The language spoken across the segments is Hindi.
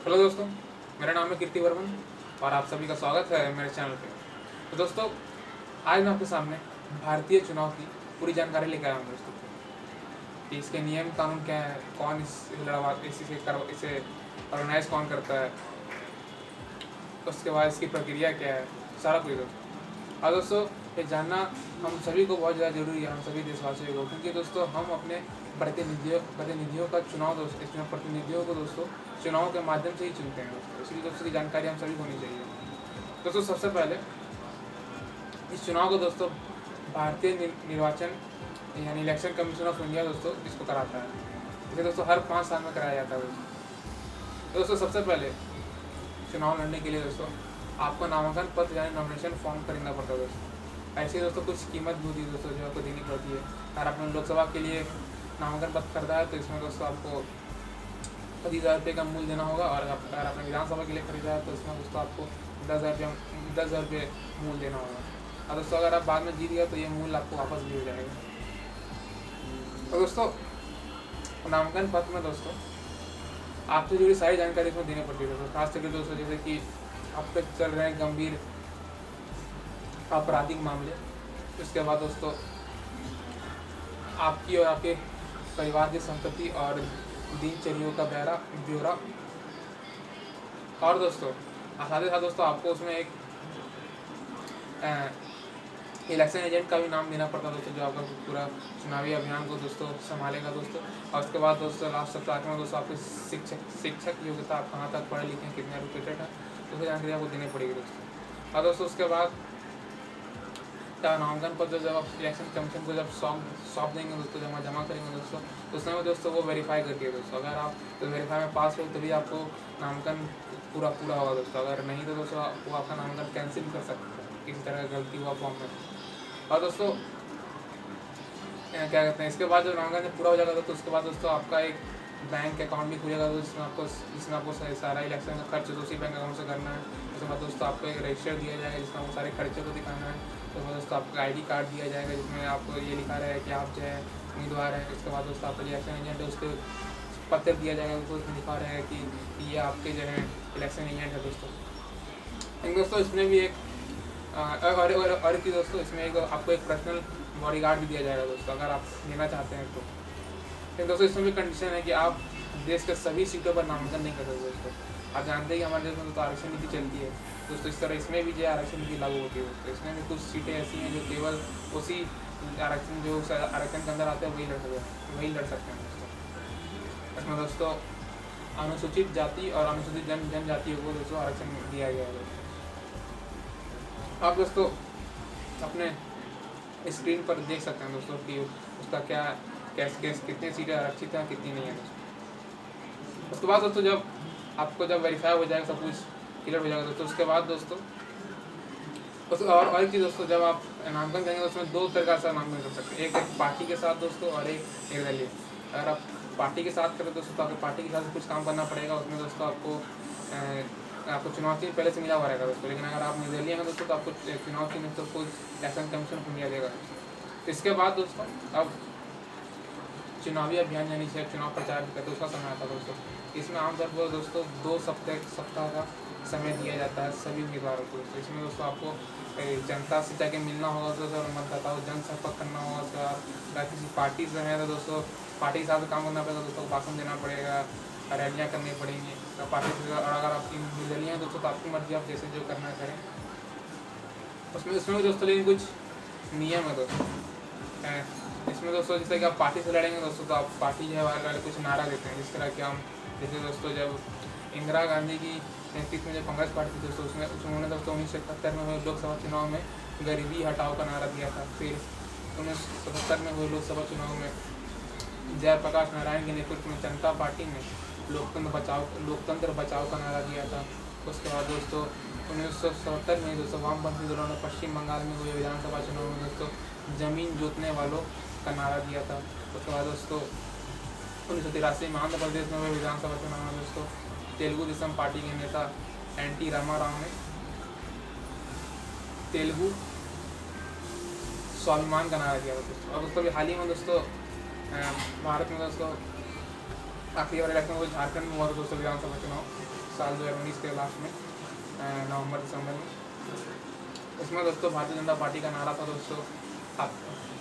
हेलो दोस्तों, मेरा नाम है कीर्ति वर्मन और आप सभी का स्वागत है मेरे चैनल पे। तो दोस्तों, आज मैं आपके सामने भारतीय चुनाव की पूरी जानकारी लेकर आया हूँ दोस्तों कि इसके नियम कानून क्या है, कौन इसे ऑर्गेनाइज कौन करता है, उसके बाद इसकी प्रक्रिया क्या है, सारा कुछ दोस्तों। और दोस्तों, ये जानना हम सभी को बहुत ज़्यादा जरूरी है, हम सभी देशवासियों को, क्योंकि दोस्तों हम अपने प्रतिनिधियों का चुनाव इसमें प्रतिनिधियों को दोस्तों चुनाव के माध्यम से ही चुनते हैं दोस्तों। इसलिए दोस्तों की जानकारी हम सभी को होनी चाहिए। दोस्तों, सबसे पहले इस चुनाव को दोस्तों भारतीय निर्वाचन यानी इलेक्शन कमीशन ऑफ इंडिया दोस्तों इसको कराता है। इसे दोस्तों हर 5 साल में कराया जाता है दोस्तों। सबसे पहले चुनाव लड़ने के लिए दोस्तों आपको नामांकन पत्र यानी नॉमिनेशन फॉर्म खरीदना पड़ता है दोस्तों। ऐसी दोस्तों कुछ कीमत भी होती है दोस्तों जो आपको देनी पड़ती है। अगर आपने लोकसभा के लिए नामांकन पत्र खरीदा है तो इसमें दोस्तों आपको 30,000 रुपये का मूल्य देना होगा, और अगर आपने विधानसभा के लिए खरीदा है तो इसमें दोस्तों आपको 10,000 रुपये मूल्य देना होगा। और दोस्तों अगर आप बाद में जीत गया तो ये मूल्य आपको वापस भी हो जाएगा। तो दोस्तों, नामांकन पत्र में दोस्तों आपसे जुड़ी सारी जानकारी इसमें देनी पड़ती है दोस्तों। खास करके दोस्तों जैसे कि अब तक चल रहे हैं गंभीर आपराधिक मामले, उसके बाद दोस्तों आपकी और आपके परिवार की संपत्ति और दिनचर्याओं का ब्यौरा, और दोस्तों साथ ही साथ दोस्तों आपको उसमें एक इलेक्शन एजेंट का भी नाम देना पड़ता है दोस्तों, जो आपका पूरा चुनावी अभियान को दोस्तों संभालेगा दोस्तों। और उसके बाद दोस्तों लास्ट सप्ताह में दोस्तों आपकी शिक्षक योग्यता, आप कहाँ तक पढ़े लिखे हैं, कितने एजुकेटेड है, उसकी जानकारी आपको देनी पड़ेगी दोस्तों। और दोस्तों उसके बाद नामांकन पत्र जब आप इलेक्शन कमीशन को जब सौंप देंगे दोस्तों, जमा करेंगे दोस्तों, तो उसमें दोस्तों वो वेरीफाई करती है दोस्तों। अगर आप तो वेरीफाई में पास हो तभी आपको नामांकन पूरा होगा दोस्तों। अगर नहीं तो दोस्तों वो आपका नामांकन कैंसिल कर सकते हैं, किसी तरह की गलती हुआ फॉर्म में। और दोस्तों क्या कहते हैं, इसके बाद जब नामांकन पूरा हो जाएगा तो उसके बाद दोस्तों आपका एक बैंक अकाउंट भी खुलेगा दोस्तों, जिसमें आपको सारा इलेक्शन का खर्च उसी बैंक अकाउंट से करना है। उसके बाद दोस्तों आपको एक रजिस्टर दिया जाएगा जिसमें वो सारे खर्चे को दिखाना है। तो दोस्तों आपको ID कार्ड दिया जाएगा जिसमें आपको ये लिखा रहा है कि आप जो है उम्मीदवार हैं। उसके बाद दोस्तों आपको इलेक्शन एजेंट है उसके पत्र दिया जाएगा, उसको उसमें लिखा रहा है कि ये आपके जो है इलेक्शन एजेंट है दोस्तों। दोस्तों इसमें भी एक और की दोस्तों इसमें एक आपको एक पर्सनल बॉडीगार्ड भी दिया जाएगा दोस्तों, अगर आप लेना चाहते हैं तो। लेकिन दोस्तों इसमें भी कंडीशन है कि आप देश के सभी सीटों पर नामांकन नहीं कर सकते दोस्तों। आप जानते हैं कि हमारे देश में तो आरक्षण नीति चलती है दोस्तों, इस तरह इसमें भी जो आरक्षण नीति लागू होती है दोस्तों। इसमें भी कुछ सीटें ऐसी हैं जो केवल उसी आरक्षण के अंदर आते हैं वही लड़ सकते हैं दोस्तों। इसमें दोस्तों अनुसूचित जाति और अनुसूचित जनजातियों को दोस्तों आरक्षण दिया गया है। आप दोस्तों अपने स्क्रीन पर देख सकते हैं दोस्तों कि उसका क्या कितनी सीटें आरक्षित हैं, कितनी नहीं है दोस्तों। उसके बाद दोस्तों जब वेरीफाई हो जाएगा, सब कुछ क्लियर हो जाएगा दोस्तों, उसके बाद दोस्तों और एक चीज़ दोस्तों, जब आप नामांकन करेंगे तो उसमें 2 तरह का नामांकन कर सकते हैं, एक पार्टी के साथ दोस्तों और एक निर्दलीय। अगर आप पार्टी के साथ करें दोस्तों तो आपको पार्टी के साथ कुछ काम करना पड़ेगा, उसमें दोस्तों आपको चुनाव चिन्ह पहले से मिला हुआ रहेगा दोस्तों। लेकिन अगर आप निर्दलीय हैं दोस्तों तो आपको चुनाव चिन्ह तो कोई इलेक्शन कमीशन ऑफ इंडिया देगा दोस्तों। इसके बाद दोस्तों अब चुनावी अभियान यानी चुनाव प्रचार भी करते उसका समय आता है दोस्तों। इसमें आमतौर पर दोस्तों 2 सप्ताह का समय दिया जाता है सभी उम्मीदवारों को दोस्तों। इसमें दोस्तों आपको जनता से जाके मिलना होगा दोस्तों, और मतदाताओं जनसंपर्क करना होगा। उसके बाद किसी पार्टी से है तो दोस्तों पार्टी के साथ काम करना पड़ेगा दोस्तों, भाषण देना पड़ेगा, रैलियाँ करनी पड़ेंगी पार्टी से। और अगर आपकी निर्दलीय हैं दोस्तों तो आपकी मर्जी, आप जैसे जो करना करें उसमें दोस्तों। लेकिन कुछ नियम है दोस्तों इसमें दोस्तों। जैसे कि आप पार्टी से लड़ेंगे दोस्तों तो आप पार्टी जो है वाले कुछ नारा देते हैं, जिस तरह कि हम जैसे दोस्तों जब इंदिरा गांधी की नेतृत्व में जब कांग्रेस पार्टी थी दोस्तों उन्होंने दोस्तों 1971 में हुए लोकसभा चुनाव में गरीबी हटाओ का नारा दिया था। फिर 1977 में हुए लोकसभा चुनाव में जयप्रकाश नारायण के नेतृत्व में जनता पार्टी ने लोकतंत्र बचाओ का नारा दिया था। उसके बाद दोस्तों 1977 में दोस्तों वामपंथी दलों ने पश्चिम बंगाल में हुए विधानसभा चुनाव में दोस्तों जमीन जोतने वालों का नारा दिया था। उसके बाद दोस्तों 1983 में आंध्र प्रदेश में हुए विधानसभा चुनाव में दोस्तों तेलुगु देशम पार्टी के नेता NT रामाराव ने तेलुगु स्वाभिमान का नारा दिया था दोस्तों। और दोस्तों हाल ही में दोस्तों भारत में दोस्तों आखिरी बार इलेक्शन हुआ झारखंड में हुआ दोस्तों विधानसभा चुनाव। साल 2019 के लास्ट में नवंबर दिसंबर में। इसमें दोस्तों भारतीय जनता पार्टी का नारा था दोस्तों, आप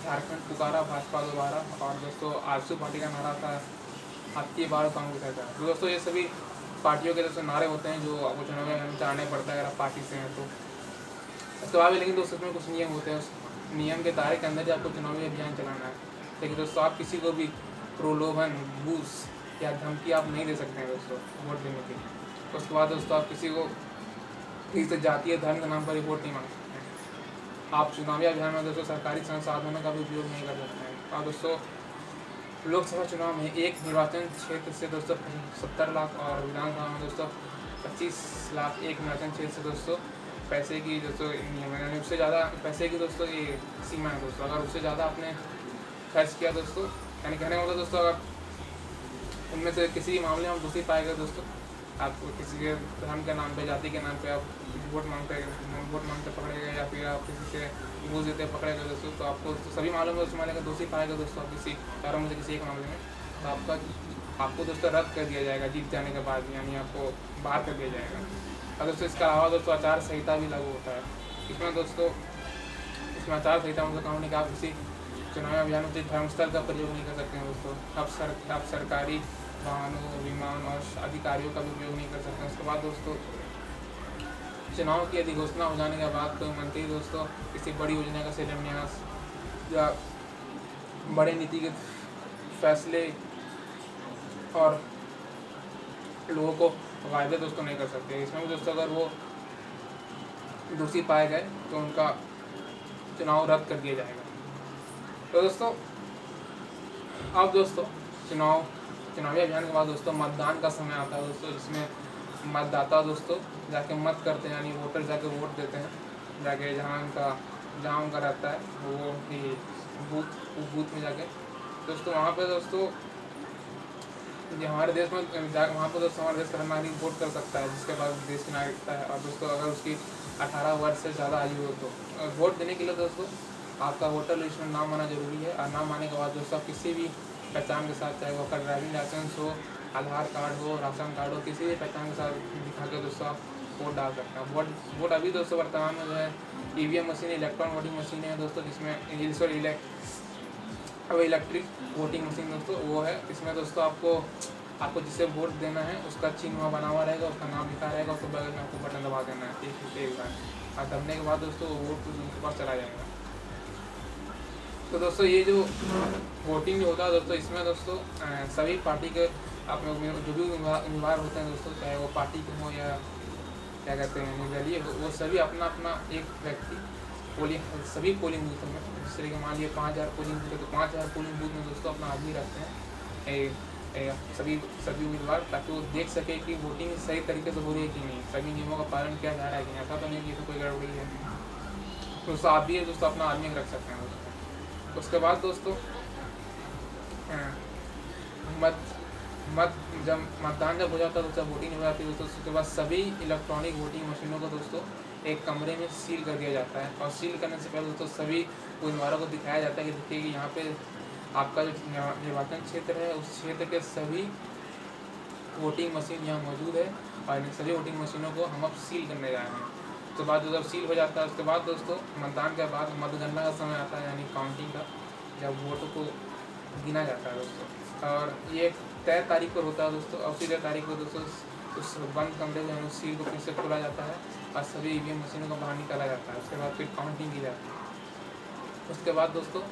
झारखंड पुकारा भाजपा दोबारा, और दोस्तों आजसू पार्टी का नारा था आपकी बार कांग्रेस सरकार। तो दोस्तों ये सभी पार्टियों के दोस्तों नारे होते हैं जो आपको चुनाव में चलाने पड़ता है अगर आप पार्टी से हैं तो। उसके बाद लेकिन दोस्तों इसमें कुछ नियम होते हैं, उस नियम के दायरे के अंदर ही आपको चुनावी अभियान चलाना है। लेकिन दोस्तों आप किसी को भी प्रलोभन, घूस या धमकी आप नहीं दे सकते हैं दोस्तों वोट देने के लिए। उसके बाद दोस्तों आप किसी को किसी जातीय धर्म के नाम पर ही वोट नहीं मांग सकते हैं। आप चुनावी अभियान में दोस्तों सरकारी संसाधनों का भी उपयोग नहीं कर सकते हैं। और दोस्तों लोकसभा चुनाव में एक निर्वाचन क्षेत्र से दोस्तों 70 लाख और विधानसभा में दोस्तों 25 लाख एक निर्वाचन क्षेत्र से दोस्तों पैसे की दोस्तों यानी उससे ज़्यादा पैसे की दोस्तों ये सीमा है दोस्तों। अगर उससे ज़्यादा आपने खर्च किया दोस्तों, यानी कहने का मतलब दोस्तों अगर उनमें से किसी मामले में दोषी पाए गए दोस्तों, आप किसी के धर्म के नाम पे, जाति के नाम पे आप वोट मांगते पकड़े गए या फिर आप किसी से घूस देते पकड़े गए दोस्तों, तो आपको तो सभी मामलों में मामले का दोषी पाएगा दोस्तों आप किसी चारों में से किसी एक मामले में, तो आपको दोस्तों रद्द कर दिया जाएगा जीत जाने के बाद, यानी आपको बाहर कर दिया जाएगा। और दोस्तों इसके अलावा दोस्तों आचार संहिता भी लागू होता है। इसमें दोस्तों आचार संहिता मतलब कानून है कि आप किसी चुनावी अभियान में धर्मस्थल का प्रयोग नहीं कर सकते हैं दोस्तों। आप सरकारी वाहनों, विमान और अधिकारियों का भी उपयोग नहीं कर सकते। उसके बाद दोस्तों चुनाव की अधिघोषणा हो जाने के बाद कोई मंत्री दोस्तों किसी बड़ी योजना का शिलान्यास या बड़े नीति के फैसले और लोगों को वायदे दोस्तों नहीं कर सकते। इसमें भी दोस्तों अगर वो दोषी पाए गए तो उनका चुनाव रद्द कर दिया जाएगा। तो दोस्तों अब दोस्तों चुनावी अभियान के बाद दोस्तों मतदान का समय आता है दोस्तों, जिसमें मतदाता दोस्तों जाके मत करते हैं, यानी वोटर जाके वोट देते हैं, जाके जहाँ उनका रहता है वो बूथ में जाके दोस्तों। वहाँ पे दोस्तों हमारे देश में वहाँ पर दोस्तों हमारे देश का नागरिक वोट कर सकता है जिसके पास देश की नागरिकता है, और दोस्तों अगर उसकी 18 वर्ष से ज़्यादा आयु हो तो वोट देने के लिए दोस्तों आपका वोटर लिस्ट में नाम आना जरूरी है। और नाम आने के बाद दोस्तों किसी भी पहचान के साथ, चाहे वो आपका ड्राइविंग लाइसेंस हो, आधार कार्ड हो, राशन कार्ड हो, किसी भी पहचान के साथ दिखा के दोस्तों आप वोट डाल सकते हैं। वोट अभी दोस्तों वर्तमान में जो है EVM machine, electronic voting machine है दोस्तों, जिसमें अब इलेक्ट्रिक वोटिंग मशीन दोस्तों वो है। इसमें दोस्तों आपको जिसे वोट देना है उसका चिन्ह वहाँ बना हुआ रहेगा, उसका नाम लिखा रहेगा, उसके बगल में आपको बटन दबा देना है एक बार, और दबने के बाद दोस्तों वोट उनके पास चला जाएगा। तो दोस्तों ये जो वोटिंग होता है दोस्तों, इसमें दोस्तों सभी पार्टी के अपने जो भी उम्मीदवार होते हैं दोस्तों, चाहे वो पार्टी के हों या क्या कहते हैं निर्दलीय हो, वो सभी अपना एक व्यक्ति सभी पोलिंग बूथों में, जिस तरीके मान लिया 5000 पोलिंग बूथ है तो 5000 पोलिंग बूथ में दोस्तों अपना आदमी रखते हैं सभी उम्मीदवार, ताकि वो देख सके कि वोटिंग सही तरीके से हो रही है कि नहीं, सभी नियमों का पालन किया जा रहा है कि नहीं, ऐसा तो नहीं कि कोई गड़बड़ी है। दोस्तों आप भी दोस्तों अपना आदमी रख सकते हैं दोस्तों। उसके बाद दोस्तों जब मतदान हो जाता है दोस्तों, वोटिंग हो जाती है दोस्तों, उसके बाद सभी इलेक्ट्रॉनिक वोटिंग मशीनों को दोस्तों एक कमरे में सील कर दिया जाता है। और सील करने से पहले दोस्तों सभी उम्मीदवारों को दिखाया जाता है कि देखिए कि यहाँ पे आपका जो निर्वाचन क्षेत्र है उस क्षेत्र के सभी वोटिंग मशीन यहाँ मौजूद है, और इन सभी वोटिंग मशीनों को हम अब सील करने जा रहे हैं। उसके बाद जब सील हो जाता है उसके बाद दोस्तों मतदान के बाद मतगणना का समय आता है, यानी काउंटिंग का, जब वोटों को गिना जाता है दोस्तों। और ये तय तारीख पर होता है दोस्तों, और उसी तय तारीख को दोस्तों उस बंद कमरे में उस सील को फिर से खोला जाता है और सभी EVM मशीनों को बाहर निकाला जाता है। उसके बाद फिर काउंटिंग की जाती है। उसके बाद दोस्तों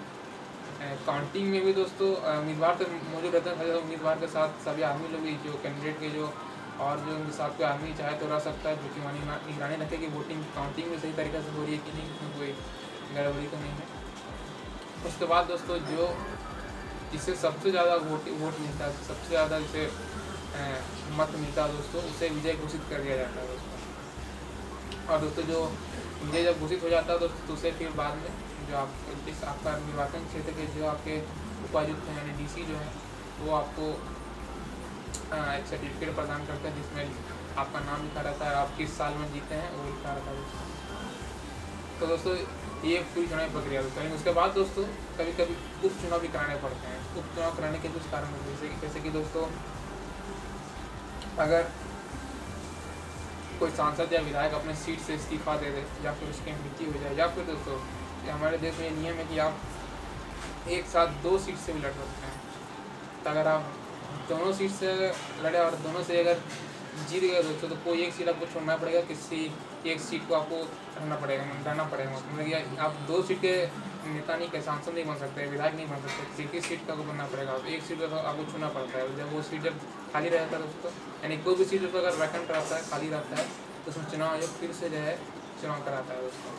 काउंटिंग में भी दोस्तों उम्मीदवार तो मौजूद रहते हैं, उम्मीदवार के साथ सभी आदमी लोग भी, जो कैंडिडेट के जो और जो उनके साथ कोई आदमी चाहे तो रह सकता है, जो कि निगरानी रखे कि वोटिंग काउंटिंग में सही तरीके से हो रही है कि नहीं, उसमें कोई गड़बड़ी तो नहीं है। उसके बाद दोस्तों जिससे सबसे ज़्यादा वोट मिलता है, सबसे ज़्यादा जिसे मत मिलता है दोस्तों, उसे विजय घोषित कर दिया जाता है दोस्तों। और दोस्तों जो विजय जब घोषित हो जाता है दोस्तों, तो उसे फिर बाद में जो आपका निर्वाचन क्षेत्र के जो आपके उपायुक्त हैं यानी DC जो है, वो आपको एक सर्टिफिकेट प्रदान करते हैं जिसमें आपका नाम लिखा रहता है, आप किस साल में जीते हैं वो लिखा रहता है दोस्तों। तो दोस्तों ये पूरी चुनावी प्रक्रिया दोस्तों। उसके बाद दोस्तों कभी कभी उपचुनाव भी कराने पड़ते हैं। उपचुनाव कराने के कुछ कारण होते हैं, जैसे कि दोस्तों अगर कोई सांसद या विधायक अपने सीट से इस्तीफा दे दे या फिर उसकी मृत्यु हो जाए, या फिर दोस्तों हमारे देश में ये नियम है कि आप एक साथ 2 सीट से भी लड़ सकते हैं। तो अगर आप दोनों सीट से लड़े और दोनों से अगर जीत गए दोस्तों, तो कोई एक सीट आपको छोड़ना पड़ेगा, किसी एक सीट को आपको रहना पड़ेगा, मतलब कि आप 2 सीट के नेता नहीं के सांसद नहीं बन सकते, विधायक नहीं बन सकते, किसी की सीट का को बनना पड़ेगा। तो एक सीट पर आपको चुनना पड़ता है। जब वो सीट जब खाली रहता है दोस्तों, यानी कोई भी सीट पर अगर वैकेंट रहता है, खाली रहता है, तो उसमें चुनाव आयोग फिर से जो है चुनाव कराता है दोस्तों।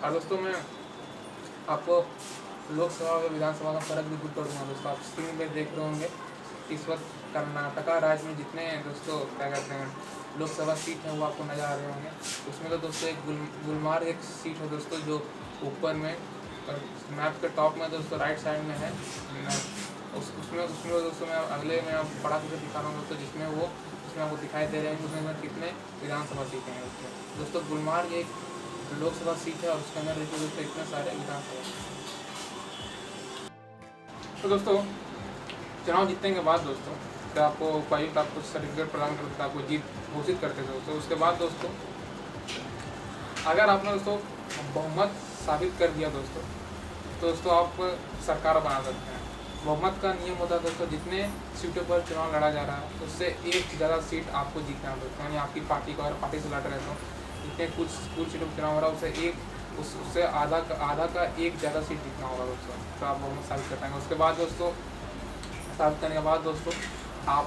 और दोस्तों मैं आपको लोकसभा और विधानसभा का फर्क भी दूर कर दूँगा दोस्तों। आप स्क्रीन पर देख रहे होंगे इस वक्त कर्नाटका राज्य में जितने दोस्तों क्या कहते हैं लोकसभा सीट है वो आपको नज़र आ रहे होंगे। उसमें तो दोस्तों एक गुलमार्ग एक सीट है दोस्तों, जो ऊपर में मैप के टॉप में दोस्तों राइट साइड में है। उसमें दोस्तों मैं अगले में आप पढ़ा करके दिखा रहा हूँ दोस्तों, जिसमें आपको दिखाई दे रहे हैं उसमें कितने विधानसभा सीटें हैं उसमें। दोस्तों गुलमार्ग एक लोकसभा सीट है और उसके अंदर देखिए दोस्तों इतने सारे विधानसभा। तो दोस्तों चुनाव जीतने के बाद दोस्तों जब आपको उपायुक्त आपको सर्टिफिकेट प्रदान करते थे, आपको जीत घोषित करते थे दोस्तों, उसके बाद दोस्तों अगर आपने दोस्तों बहुमत साबित कर दिया दोस्तों, तो दोस्तों आप सरकार बना सकते हैं। बहुमत का नियम होता है दोस्तों, जितने सीटों पर चुनाव लड़ा जा रहा है उससे एक ज़्यादा सीट आपको जीतना है दोस्तों। यानी आपकी पार्टी को, अगर पार्टी से लड़ रहे हो, जितने कुछ सीटों पर चुनाव हो रहा है उससे आधा का एक ज़्यादा सीट जीतना होगा दोस्तों, तो आप बहुमत साबित कर पाएंगे। उसके बाद दोस्तों साबित करने के बाद दोस्तों आप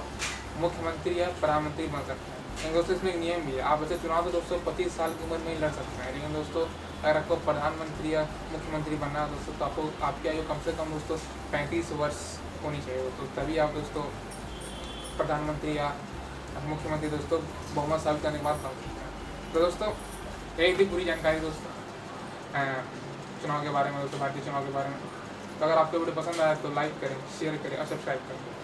मुख्यमंत्री या प्रधानमंत्री बन सकते हैं। लेकिन दोस्तों इसमें एक नियम भी है, आप ऐसे चुनाव तो दोस्तों 25 साल की उम्र में ही लड़ सकते हैं। लेकिन दोस्तों अगर आपको प्रधानमंत्री या मुख्यमंत्री बनना है दोस्तों, तो आपको आपकी आयु कम से कम दोस्तों 35 वर्ष होनी चाहिए दोस्तों, तभी आप दोस्तों प्रधानमंत्री या मुख्यमंत्री दोस्तों बहुमत साबित करने के बाद बन सकते हैं। तो दोस्तों एक भी पूरी जानकारी दोस्तों चुनाव के बारे में दोस्तों, भारतीय चुनाव के बारे में। तो अगर आपको वीडियो पसंद आया तो लाइक करें, शेयर करें और सब्सक्राइब करें।